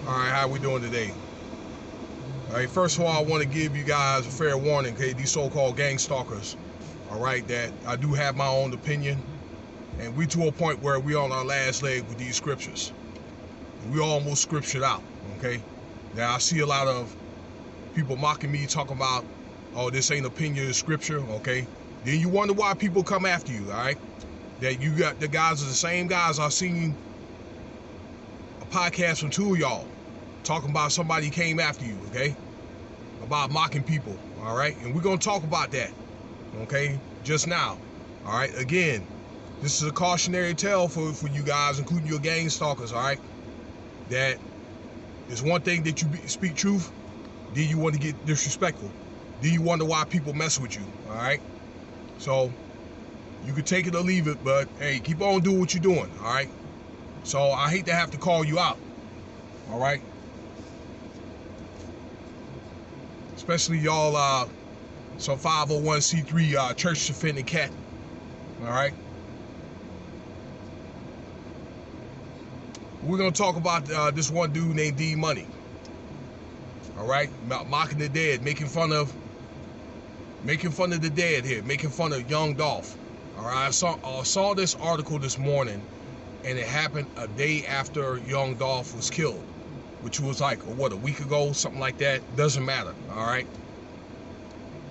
All right, how we doing today? All right, first of all, I want to give you guys a fair warning, okay? These so-called gang stalkers, all right, that I do have my own opinion, and we to a point where we on our last leg with these scriptures. We almost scriptured out, okay? Now, I see a lot of people mocking me, talking about, oh, this ain't opinion, it's scripture, okay? Then you wonder why people come after you, all right? That you got the guys are the same guys I seen a podcast from two of y'all talking about somebody came after you, okay? About mocking people, all right? And we're going to talk about that, okay? Just now, all right? Again, this is a cautionary tale for you guys, including your gang stalkers, all right? That it's one thing that you speak truth, then you want to get disrespectful. Then you wonder why people mess with you, all right? So you can take it or leave it, but hey, keep on doing what you're doing, all right? So I hate to have to call you out, all right? Especially y'all, some 501c3 church defending cat, all right? We're gonna talk about this one dude named Dmuney, all right? Mocking the dead, making fun of the dead here, making fun of Young Dolph. All right, I saw this article this morning, and it happened a day after Young Dolph was killed, which was like, what, a week ago, something like that. Doesn't matter, all right?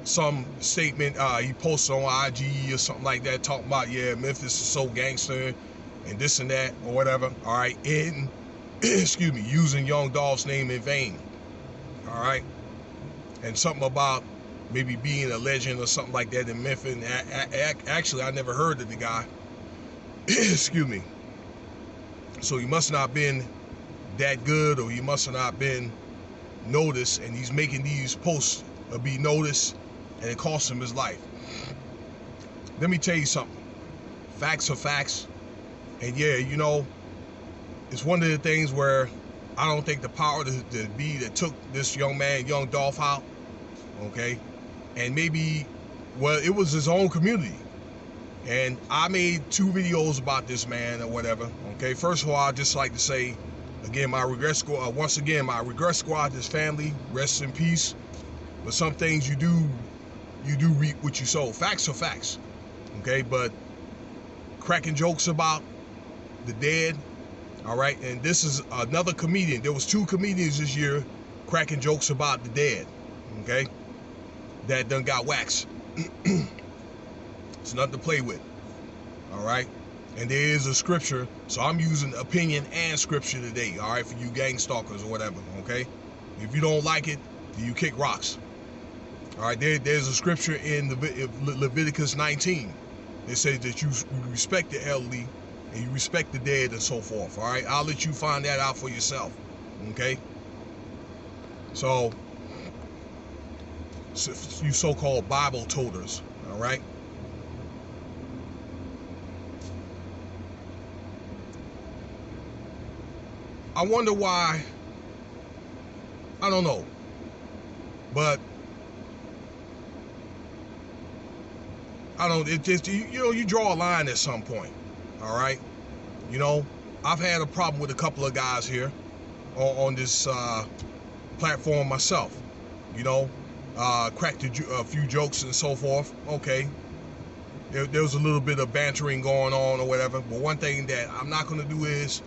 Some statement he posted on IG or something like that, talking about, yeah, Memphis is so gangster and this and that or whatever, all right? And, excuse me, using Young Dolph's name in vain, all right? And something about maybe being a legend or something like that in Memphis. Actually, I never heard of the guy. Excuse me. So he must not have been that good, or he must have not been noticed, and he's making these posts be noticed, and it cost him his life. Let me tell you something. Facts are facts. And yeah, you know, it's one of the things where I don't think the power to be that took this young man, Young Dolph, out, okay? And maybe, well, it was his own community. And I made 2 videos about this man or whatever, okay? First of all, I'd just like to say, again, my regret squad, once again, my regret squad, this family, rest in peace. But some things you do reap what you sow. Facts are facts, okay? But cracking jokes about the dead, all right? And this is another comedian. There was 2 comedians this year cracking jokes about the dead, okay? That done got waxed. It's nothing to play with, all right? And there is a scripture, so I'm using opinion and scripture today, all right, for you gang stalkers or whatever, okay? If you don't like it, then you kick rocks. All right, there's a scripture in Leviticus 19 that says that you respect the elderly and you respect the dead and so forth, all right? I'll let you find that out for yourself, okay? So you so-called Bible toters, all right? I wonder why, I don't know, but I don't, it just, you know, you draw a line at some point, all right? You know, I've had a problem with a couple of guys here on this platform myself, you know, cracked a few jokes and so forth, okay. There was a little bit of bantering going on or whatever, but one thing that I'm not going to do is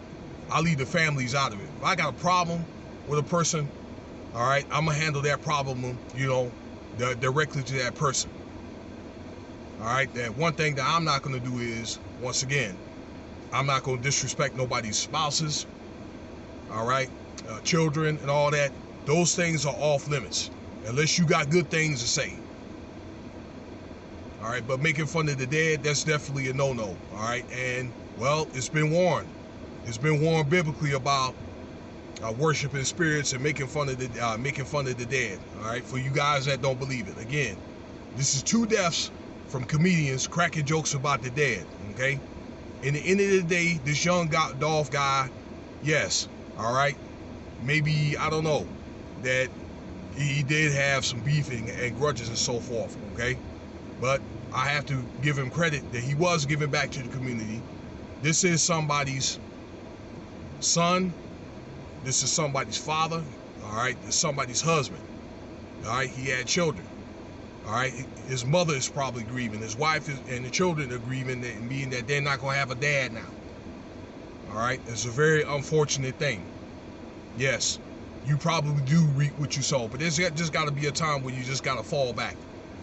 I'll leave the families out of it. If I got a problem with a person, all right, I'm going to handle that problem, you know, directly to that person. All right, that one thing that I'm not going to do is, once again, I'm not going to disrespect nobody's spouses, all right, children and all that. Those things are off limits, unless you got good things to say. All right, but making fun of the dead, that's definitely a no-no, all right? And, well, it's been warned. It's been warned biblically about worshiping spirits and making fun of the dead, all right? For you guys that don't believe it. Again, this is 2 deaths from comedians cracking jokes about the dead, okay? In the end of the day, this Young Dolph guy, yes, all right? Maybe, I don't know, that he did have some beef and grudges and so forth, okay? But I have to give him credit that he was giving back to the community. This is somebody's son, This is somebody's father, all right? It's somebody's husband, all right? He had children, all right? His mother is probably grieving. His wife and the children are grieving, meaning that they're not gonna have a dad now, all right? It's a very unfortunate thing. Yes, you probably do reap what you sow, but there's just gotta be a time where you just gotta fall back.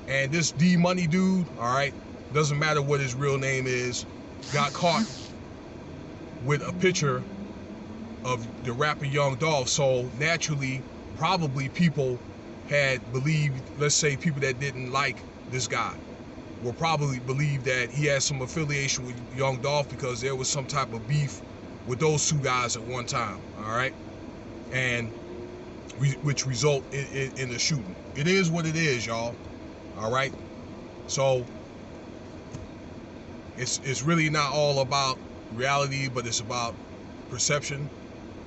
And this Dmuney dude, all right, doesn't matter what his real name is, got caught with a picture of the rapper Young Dolph. So naturally, probably people had believed, let's say people that didn't like this guy, will probably believe that he had some affiliation with Young Dolph because there was some type of beef with those two guys at one time, all right? And which result in the shooting. It is what it is, y'all, all right? So it's really not all about reality, but it's about perception,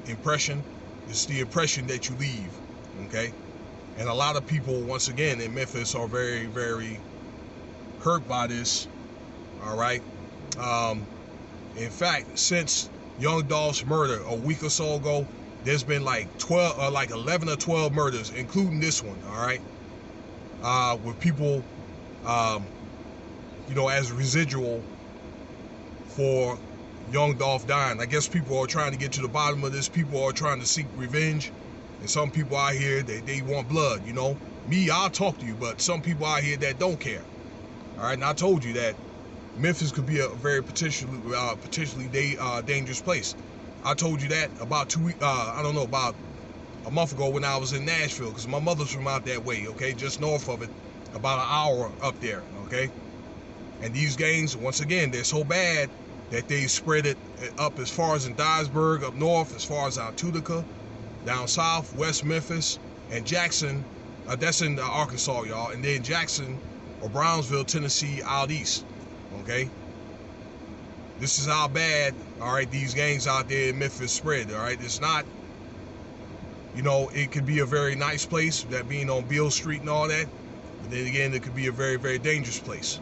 impression. It's the impression that you leave, okay? And a lot of people, once again, in Memphis are very, very hurt by this, all right? In fact, since Young Dolph's murder a week or so ago, there's been like 11 or 12 murders, including this one, all right? With people, you know, as residual for Young Dolph dying. I guess people are trying to get to the bottom of this. People are trying to seek revenge. And some people out here, they want blood, you know. Me, I'll talk to you, but some people out here that don't care. All right, and I told you that Memphis could be a very potentially dangerous place. I told you that about about a month ago when I was in Nashville, because my mother's from out that way, okay, just north of it, about an hour up there, okay. And these gangs, once again, they're so bad that they spread it up as far as in Dyersburg, up north, as far as out Tunica, down south, West Memphis, and Jackson. That's in Arkansas, y'all. And then Jackson or Brownsville, Tennessee, out east, okay? This is how bad, all right, these gangs out there in Memphis spread, all right? It's not, you know, it could be a very nice place, that being on Beale Street and all that, but then again, it could be a very, very dangerous place,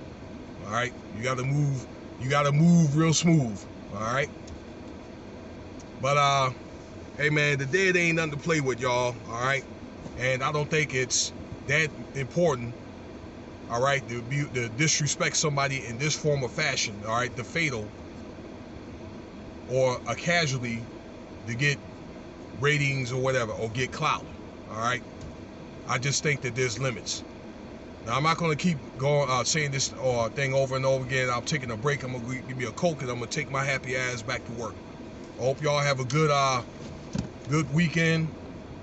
all right? You gotta move real smooth, all right? But, hey, man, the dead ain't nothing to play with, y'all, all right? And I don't think it's that important, all right, to disrespect somebody in this form of fashion, all right, the fatal or a casualty to get ratings or whatever, or get clout, all right? I just think that there's limits. Now, I'm not going to keep going saying this thing over and over again. I'm taking a break. I'm going to give me a Coke, and I'm going to take my happy ass back to work. I hope y'all have a good weekend.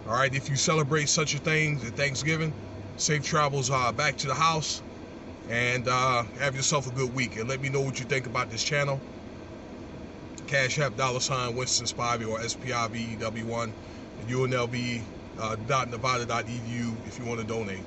All right, if you celebrate such a thing, the Thanksgiving, safe travels back to the house, and have yourself a good week. And let me know what you think about this channel. Cash App $ Winston Spivey or SPIVEW1 and UNLV.Nevada.edu if you want to donate.